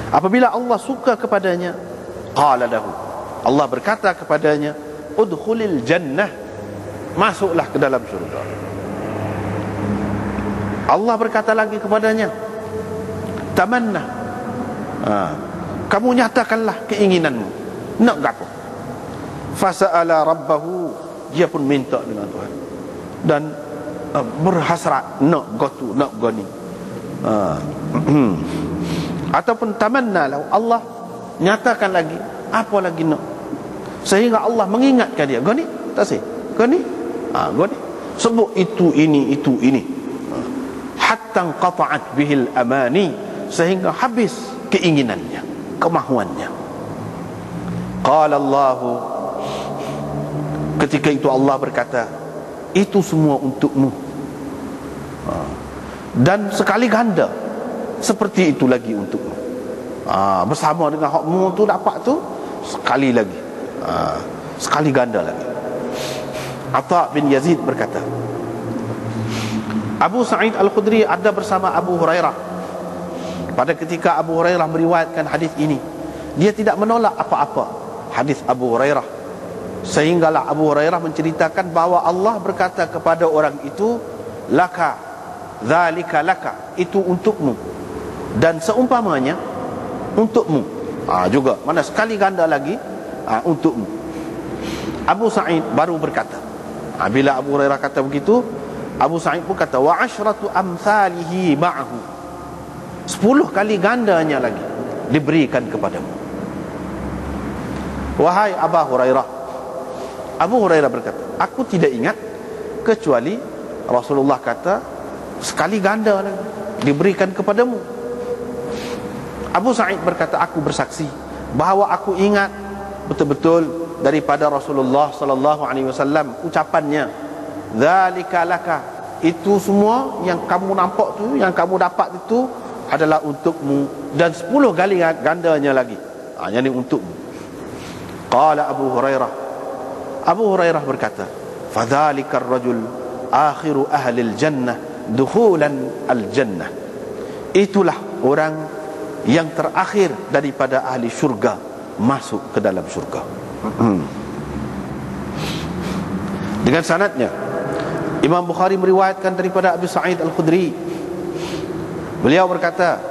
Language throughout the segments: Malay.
Apabila Allah suka kepadanya, qala lahu, Allah berkata kepadanya, udkhulil jannah, masuklah ke dalam syurga. Allah berkata lagi kepadanya, tamanna, kamu nyatakanlah keinginanmu, nak gapo? Fasa'ala rabbahu, dia pun minta dengan Tuhan dan berhasrat nak gotu, nak goni. Ataupun tamanna lahu, Allah nyatakan lagi, apa lagi nak, sehingga Allah mengingatkan dia, goni tak sih, goni, goni, sebut itu ini, hatta qata'at bihil amani, sehingga habis keinginannya, kemahuannya. Qala Allah, ketika itu Allah berkata, itu semua untukmu, dan sekali ganda seperti itu lagi untukmu. Bersama dengan hakmu tu dapat tu, sekali lagi, sekali ganda lagi. Atha bin Yazid berkata, Abu Sa'id Al-Khudri ada bersama Abu Hurairah. Pada ketika Abu Hurairah meriwayatkan hadis ini, dia tidak menolak apa-apa hadis Abu Hurairah, sehinggalah Abu Hurairah menceritakan bahawa Allah berkata kepada orang itu, laka, zalika laka, itu untukmu, dan seumpamanya untukmu, juga, mana sekali ganda lagi, untukmu. Abu Sa'id baru berkata, bila Abu Hurairah kata begitu, Abu Sa'id pun kata, wa asyratu amsalihi ma'ahu, 10 kali gandanya lagi diberikan kepadamu. Wahai Abu Hurairah, Abu Hurairah berkata, aku tidak ingat kecuali Rasulullah kata sekali ganda lagi diberikan kepadamu. Abu Sa'id berkata, aku bersaksi bahawa aku ingat betul-betul daripada Rasulullah sallallahu alaihi wasallam ucapannya, zalika laka, itu semua yang kamu nampak tu, yang kamu dapat itu adalah untukmu, dan 10 kali gandanya lagi, yang ini untukmu. Qala Abu Hurairah, Abu Hurairah berkata, fadzalikar rajul akhiru ahlil jannah dukhulan al jannah, itulah orang yang terakhir daripada ahli syurga masuk ke dalam syurga. Dengan sanadnya, Imam Bukhari meriwayatkan daripada Abu Sa'id Al-Khudri, beliau berkata,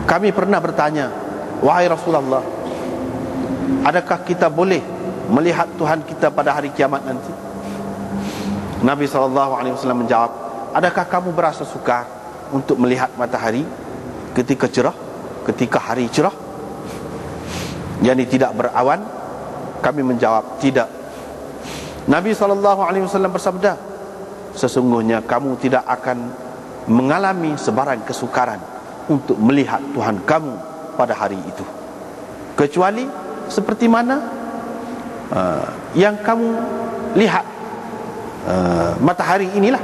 kami pernah bertanya, wahai Rasulullah, adakah kita boleh melihat Tuhan kita pada hari kiamat nanti? Nabi SAW menjawab, adakah kamu berasa sukar untuk melihat matahari ketika cerah, ketika hari cerah, yakni tidak berawan? Kami menjawab, tidak. Nabi SAW bersabda, sesungguhnya kamu tidak akan mengalami sebarang kesukaran untuk melihat Tuhan kamu pada hari itu, kecuali seperti mana yang kamu lihat matahari inilah.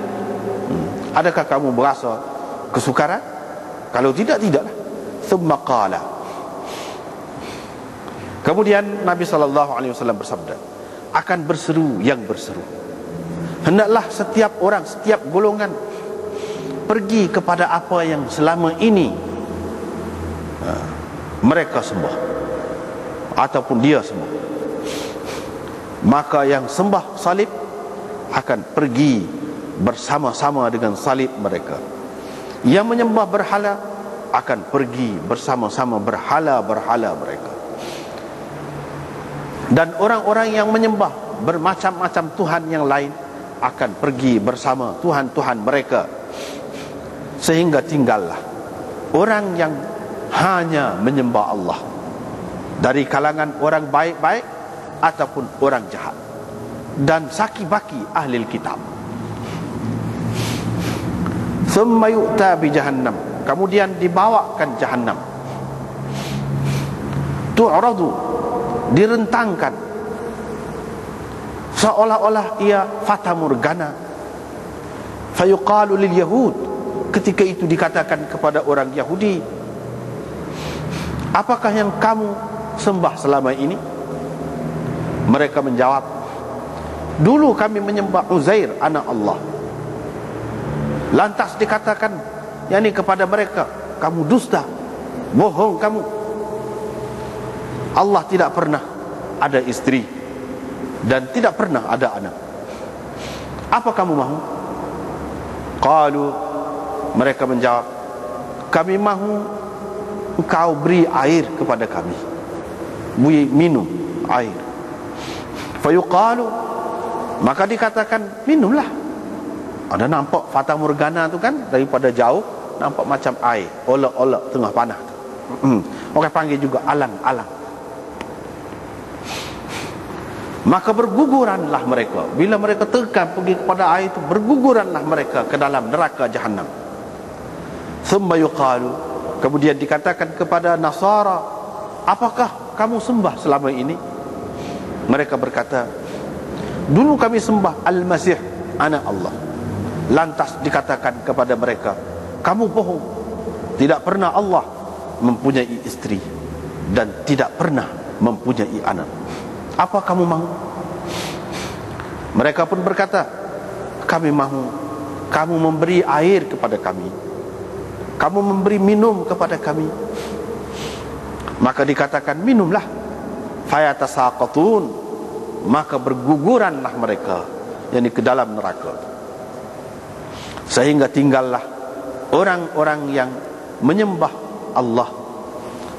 Adakah kamu berasa kesukaran? Kalau tidak, tidaklah. Thumma qala, kemudian Nabi SAW bersabda, akan berseru yang berseru, hendaklah setiap orang, setiap golongan pergi kepada apa yang selama ini mereka sembah ataupun dia sembah. Maka yang sembah salib akan pergi bersama-sama dengan salib mereka. Yang menyembah berhala akan pergi bersama-sama berhala-berhala mereka. Dan orang-orang yang menyembah bermacam-macam Tuhan yang lain akan pergi bersama Tuhan-Tuhan mereka, sehingga tinggallah orang yang hanya menyembah Allah dari kalangan orang baik-baik ataupun orang jahat dan saki-baki ahli kitab. Thumma yu'ta bi jahannam, kemudian dibawakan jahannam, tu'radu, direntangkan seolah-olah ia fata morgana. Fayuqalu lil yahud, ketika itu dikatakan kepada orang Yahudi, apakah yang kamu sembah selama ini? Mereka menjawab, dulu kami menyembah Uzair anak Allah. Lantas dikatakan, yakni kepada mereka, kamu dusta, bohong kamu. Allah tidak pernah ada istri dan tidak pernah ada anak. Apa kamu mahu? Qalu, mereka menjawab, kami mahu engkau beri air kepada kami, beri minum air. Fayuqalu, maka dikatakan minumlah. Ada nampak fata morgana tu kan, daripada jauh nampak macam air, olok-olok tengah panah tu. Orang panggil juga alang-alang. Maka berguguranlah mereka. Bila mereka tekan pergi kepada air itu, berguguranlah mereka ke dalam neraka Jahannam. Thumma yuqalu, kemudian dikatakan kepada Nasara, apakah kamu sembah selama ini? Mereka berkata, dulu kami sembah Al-Masih, anak Allah. Lantas dikatakan kepada mereka, kamu bohong. Tidak pernah Allah mempunyai istri dan tidak pernah mempunyai anak. Apa kamu mahu? Mereka pun berkata, kami mahu kamu memberi air kepada kami, kamu memberi minum kepada kami. Maka dikatakan, minumlah. Fayatasaqatun, maka berguguranlah mereka, yakni ke dalam neraka. Sehingga tinggallah orang-orang yang menyembah Allah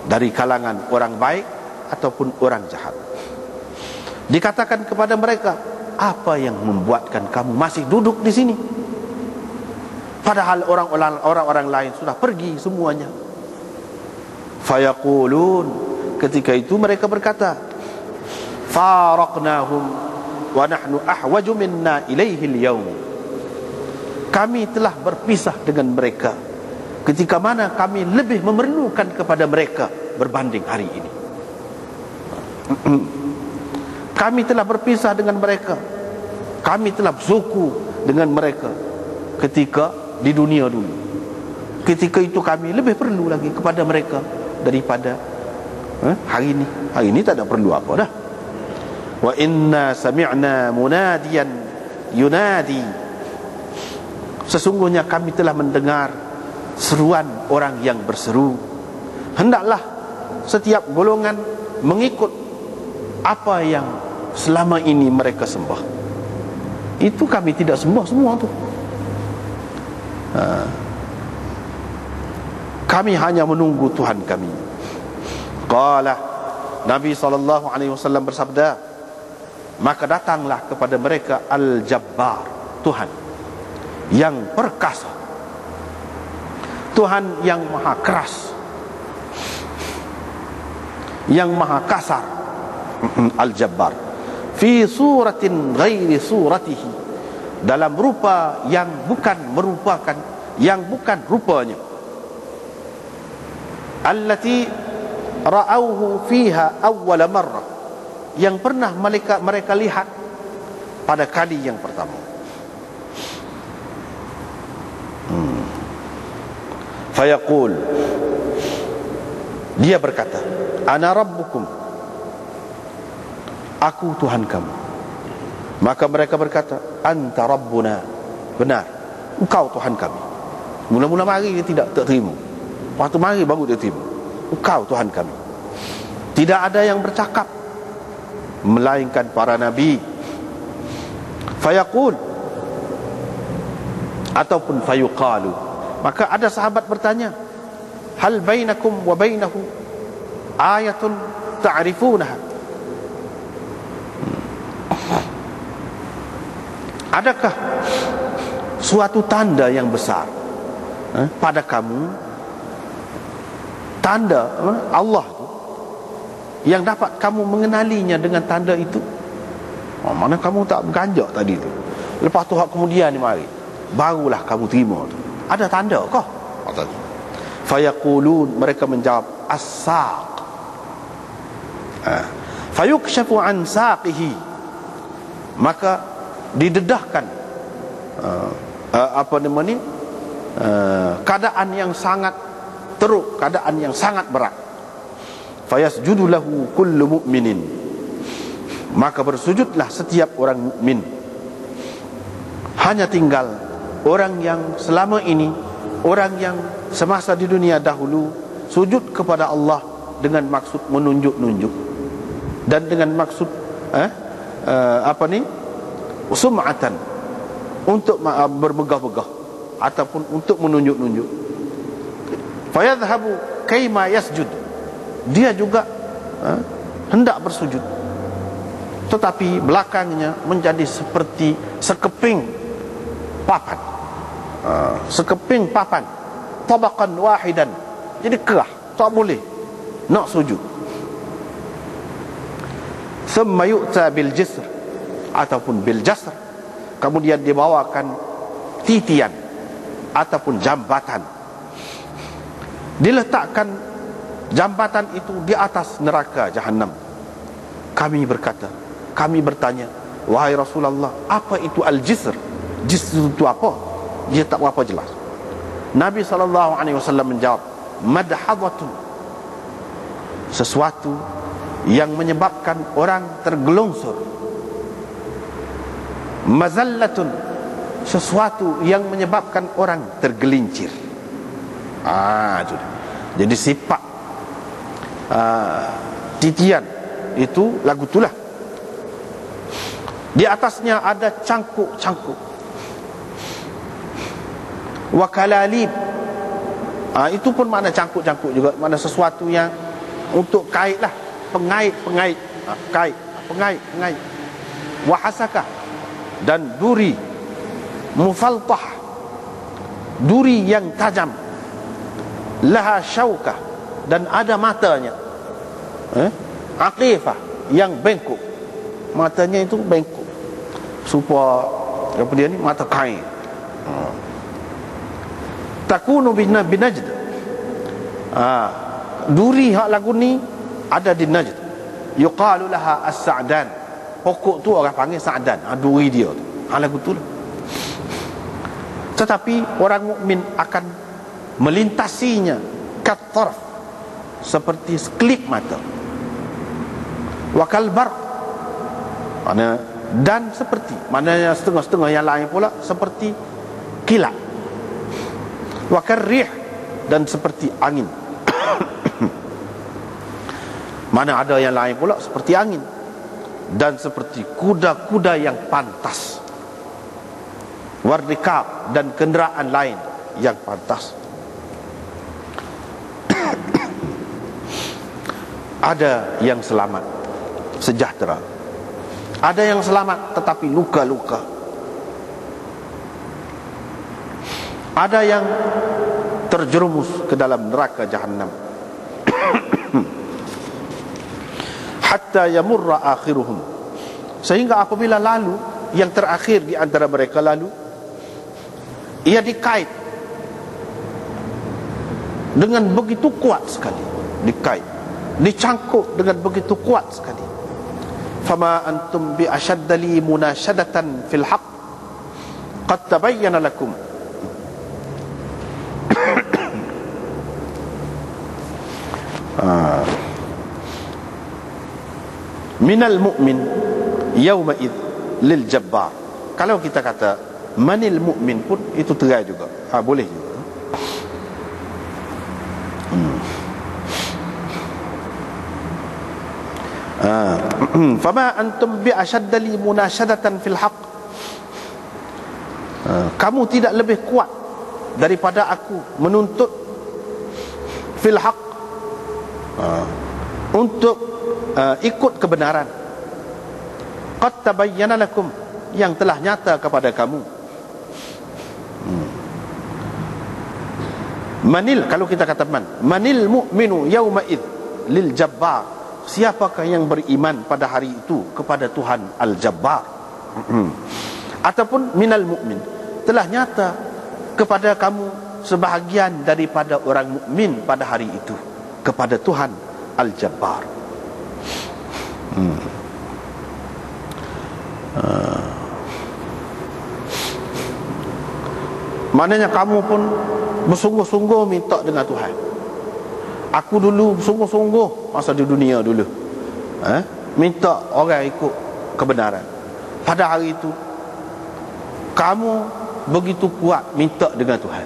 dari kalangan orang baik ataupun orang jahat. Dikatakan kepada mereka, apa yang membuatkan kamu masih duduk di sini? Padahal orang-orang lain sudah pergi semuanya. Fayaqulun, ketika itu mereka berkata, faraqnahum wa nahnu ahwaju minna ilaihi al-yawm. Kami telah berpisah dengan mereka ketika mana kami lebih memerlukan kepada mereka berbanding hari ini. Kami telah berpisah dengan mereka, kami telah bersuku dengan mereka ketika di dunia dulu. Ketika itu kami lebih perlu lagi kepada mereka daripada hari ini. Hari ini tak ada perlu apa dah. Wa inna sami'na munadiyan yunadi, sesungguhnya kami telah mendengar seruan orang yang berseru, hendaklah setiap golongan mengikut apa yang selama ini mereka sembah. Itu kami tidak sembah semua tu. Kami hanya menunggu Tuhan kami. Qala, Nabi SAW bersabda, maka datanglah kepada mereka Al-Jabbar, Tuhan yang perkasa, Tuhan yang maha keras, yang maha kasar. Al-Jabbar fi suratin ghairi suratihi, dalam rupa yang bukan merupakan, yang bukan rupanya. Allati ra'auhu fiha awwal marrah, yang pernah mereka lihat pada kali yang pertama. Fayaqul, dia berkata, ana rabbukum, aku Tuhan kamu. Maka mereka berkata, anta rabbuna, benar, engkau Tuhan kami. Mula-mula mari dia tidak terima, waktu mari baru dia terima, engkau Tuhan kami. Tidak ada yang bercakap melainkan para nabi. Fayaqul, ataupun fayuqalu, maka ada sahabat bertanya, hal bainakum wa bainahu ayatun ta'rifunaha, adakah suatu tanda yang besar pada kamu, tanda Allah tu, yang dapat kamu mengenalinya dengan tanda itu? Mana kamu tak berganjak tadi tu, lepas tu kemudian ni mari barulah kamu terima tu. Ada tanda kah? Fayaqulun, mereka menjawab, as-saq. Fayukshafu an saqihi, maka didedahkan keadaan yang sangat teruk, keadaan yang sangat berat. Fayasjudu lahu kullu mu'minin, maka bersujudlah setiap orang mukmin. Hanya tinggal orang yang selama ini orang yang semasa di dunia dahulu sujud kepada Allah dengan maksud menunjuk-nunjuk dan dengan maksud sum'atan, untuk bermegah-megah ataupun untuk menunjuk-nunjuk. Fayadhhabu kaima yasjud, dia juga hendak bersujud, tetapi belakangnya menjadi seperti sekeping papan, tabaqan wahidan, jadi kerah, tak boleh nak sujud. Thumma yu'ta bil jisr ataupun bil jasr, kemudian dibawakan titian ataupun jambatan, diletakkan jambatan itu di atas neraka Jahannam. Kami bertanya, wahai Rasulullah, apa itu al-jisr? Jisr itu apa? Dia tak berapa jelas. Nabi SAW menjawab, madhadatun, sesuatu yang menyebabkan orang tergelongsor. Mazallatun, sesuatu yang menyebabkan orang tergelincir. Jadi sifat titian itu lagu itulah. Di atasnya ada cangkuk-cangkuk. Wakalalib, itu pun makna cangkuk-cangkuk juga, makna sesuatu yang untuk kait lah, pengait. Wahasakah, dan duri. Mufaltah, duri yang tajam. Laha syaukah, dan ada matanya. Aqifah, yang bengkok, matanya itu bengkok, supaya apa dia ni, mata kain. Takunu binajd, duri hak lagu ni ada di Najd. Yuqalu laha as-sa'dan, pokok tu orang panggil sa'dan, duri dia tu, lagu tu lah. Tetapi orang mukmin akan melintasinya katarf, seperti sekelip mata. Wakal barq, mana, dan seperti, maknanya setengah-setengah yang lain pula seperti kilat. Wakal rih, dan seperti angin. Mana ada yang lain pula seperti angin, dan seperti kuda-kuda yang pantas. Wardikab, dan kenderaan lain yang pantas. Ada yang selamat, sejahtera. Ada yang selamat tetapi luka-luka. Ada yang terjerumus ke dalam neraka Jahannam. Hatta yamurra akhiruhum, sehingga apabila lalu yang terakhir di antara mereka lalu, ia dikait dengan begitu kuat sekali, dicangkuk dengan begitu kuat sekali. Fama antum bi ashadda li munashadatan fil haqq qad tabayyana lakum. Minal mu'min yawma id lil jabbar. Kalau kita kata manil mu'min pun itu terai juga, boleh juga. Fama antum bi ashadda li munashadatan fil haqq, kamu tidak lebih kuat daripada aku menuntut fil haqq, untuk ikut kebenaran. Qad tabayyana lakum, yang telah nyata kepada kamu. Manil, kalau kita kata manil mu'minu yawma id lil jabbar, siapakah yang beriman pada hari itu kepada Tuhan Al-Jabbar. Ataupun minal mu'min, telah nyata kepada kamu sebahagian daripada orang mukmin pada hari itu kepada Tuhan Al-Jabbar. Maknanya kamu pun bersungguh-sungguh minta dengan Tuhan. Aku dulu sungguh-sungguh masa di dunia dulu, minta orang ikut kebenaran. Pada hari itu kamu begitu kuat minta dengan Tuhan.